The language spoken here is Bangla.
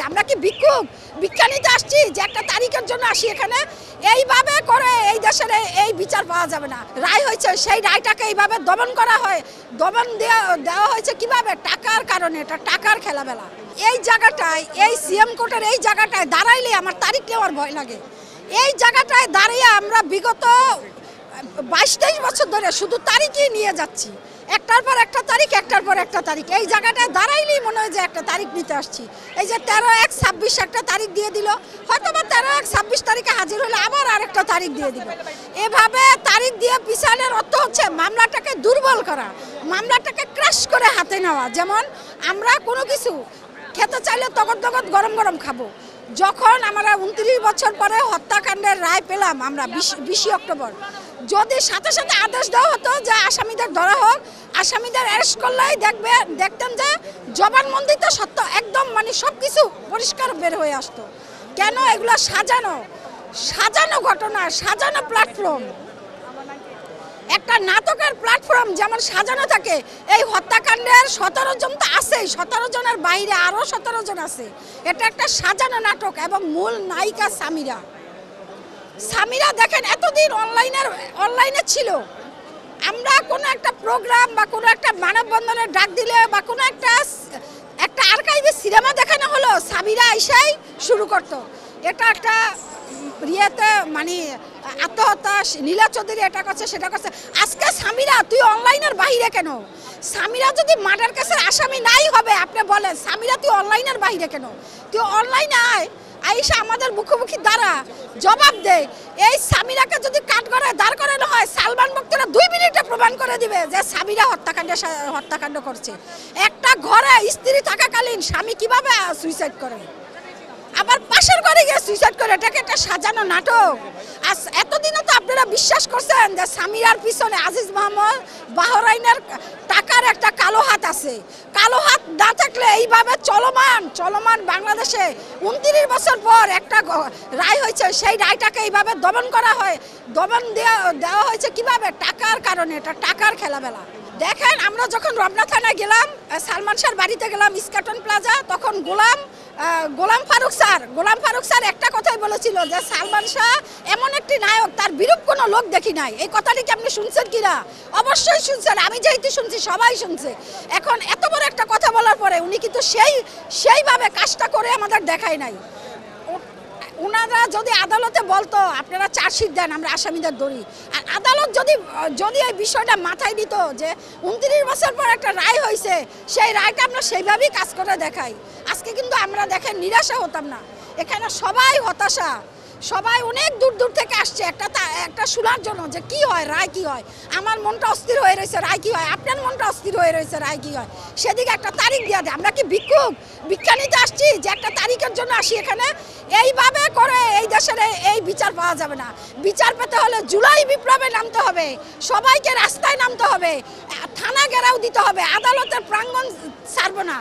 আমরা কি ভিক্ষুক বিজ্ঞানীতে আসছি যে একটা তারিখের জন্য আসি এখানে? এইভাবে করে এই দেশের এই বিচার পাওয়া যাবে না। রায় হয়েছে, সেই রায়টাকে এইভাবে দমন করা হয়। দমন দেওয়া হয়েছে কিভাবে? টাকার কারণে। এটা টাকার খেলাবেলা। এই জায়গাটায়, এই সিএম কোর্টের এই জায়গাটায় দাঁড়াইলে আমার তারিখ নেওয়ার ভয় লাগে। এই জায়গাটায় দাঁড়িয়ে আমরা বিগত 22-23 বছর ধরে শুধু তারিখই নিয়ে যাচ্ছি, একটার পর একটা তারিখ, একটার পর একটা তারিখ। এই জায়গাটায় দাঁড়াইলেই মনে হয় যে একটা তারিখ নিতে আসছি। এই যে 13-1-26 একটা তারিখ দিয়ে দিল, হয়তো বা 13-1-26 তারিখে হাজির হলে আবার আরেকটা তারিখ দিয়ে দিল। এভাবে তারিখ দিয়ে পিছানোর অর্থ হচ্ছে মামলাটাকে দুর্বল করা, মামলাটাকে ক্রাশ করে হাতে নেওয়া। যেমন আমরা কোনো কিছু খেতে চাইলে তখন গরম গরম খাবো। যখন আমরা 29 বছর পরে হত্যাকাণ্ডের রায় পেলাম আমরা 20 অক্টোবর, যদি সাথে সাথে আদেশ দেওয়া হতো যে আসামিদের ধরা হোক, আসামিদের অ্যারেস্ট করলেই দেখতেন যে জবানবন্দিতে সত্য একদম সব কিছু পরিষ্কার বের হয়ে আসতো। কেন এগুলো সাজানো ঘটনা, সাজানো প্ল্যাটফর্ম, একটা নাটকের প্ল্যাটফর্ম যেমন সাজানো থাকে। এই হত্যাকাণ্ডের 17 জন তো আছেই, 17 জনের বাইরে আরও 17 জন আছে। এটা একটা সাজানো নাটক এবং মূল নায়িকা সামিরা দেখেন এতদিন অনলাইনে ছিল। আমরা কোনো একটা প্রোগ্রাম বা কোনো একটা মানববন্ধনের ডাক দিলে বা কোনো একটা আর্কাইভে সিনেমা দেখানো হলো, সামিরা এসেই শুরু করতো। এটা একটা আত্মহত্যা, নীলা চৌধুরী এটা করছে সেটা করছে। আজকে সামিরা তুই অনলাইনের বাইরে কেন? সামিরা যদি মার্ডার কেসের আসামি নাই হবে, আপনি বলেন সামিরা তুই অনলাইনের বাইরে কেন? তুই অনলাইনে আইসা আমাদের মুখোমুখি দ্বারা জবাব দে। এই সামিরাকে যদি দাঁড় করানো হয়, সালমান বক্তারা 2 মিনিটে প্রমাণ করে দিবে যে সামিরা হত্যাকাণ্ড করছে। একটা ঘরে স্ত্রী থাকাকালীন স্বামী কিভাবে সুইসাইড করে, আবার পাশের ঘরে গিয়ে সুইসাইড করে, এটাকে একটা সাজানো নাটক। আর এতদিনও তো আপনারা বিশ্বাস করছেন যে সামিরার পিছনে আজিজ মোহাম্মদ বাহরাইনের টাকার একটা কালো হাত আছে। কালো হাত না থাকলে এইভাবে চলমান বাংলাদেশে 29 বছর পর একটা রায় হয়েছে, সেই রায়টাকে এইভাবে দমন করা হয়। দমন দেওয়া হয়েছে কিভাবে? টাকার কারণে। এটা টাকার খেলাবেলা। দেখেন আমরা যখন রমনা থানায় গেলাম, সালমান শাহর বাড়িতে গেলাম, ইস্কাটন প্লাজা, তখন গোলাম ফারুক স্যার একটা কথাই বলেছিল যে সালমান শাহ এমন একটি নায়ক, তার বিরূপ কোনো লোক দেখি নাই। এই কথাটি কি আপনি শুনছেন কিনা? অবশ্যই শুনছেন। আমি যেহেতু শুনছি, সবাই শুনছে। এখন এত বড় একটা কথা বলার পরে উনি কিন্তু সেইভাবে কাজটা করে আমাদের দেখায় নাই। ওনারা যদি আদালতে বলতো আপনারা চার্জশিট দেন, আমরা আসামিদের ধরি, আর আদালত যদি এই বিষয়টা মাথায় নিত যে 29 বছর পর একটা রায় হয়েছে, সেই রায়টা আমরা সেইভাবেই কাজ করে দেখাই, আজকে কিন্তু আমরা দেখেন নিরাশা হতাম না। এখানে সবাই হতাশা, সবাই অনেক দূর থেকে আসছে একটা শোনার জন্য যে কি হয়, রায় কি হয়। আমার মনটা অস্থির হয়ে রয়েছে, রায় কি হয়। আপনার মনটা অস্থির হয়ে রয়েছে, রায় কি হয়। সেদিকে একটা তারিখ দিয়ে দেয়। আমরা কি ভিক্ষুক বিজ্ঞানীতে আসছি যে একটা তারিখের জন্য আসি এখানে? এইভাবে করে এই দেশের এই বিচার পাওয়া যাবে না। বিচার পেতে হলে জুলাই বিপ্লবে নামতে হবে, সবাইকে রাস্তায় নামতে হবে, থানা ঘেরাও দিতে হবে, আদালতের প্রাঙ্গণ ছাড়বো না।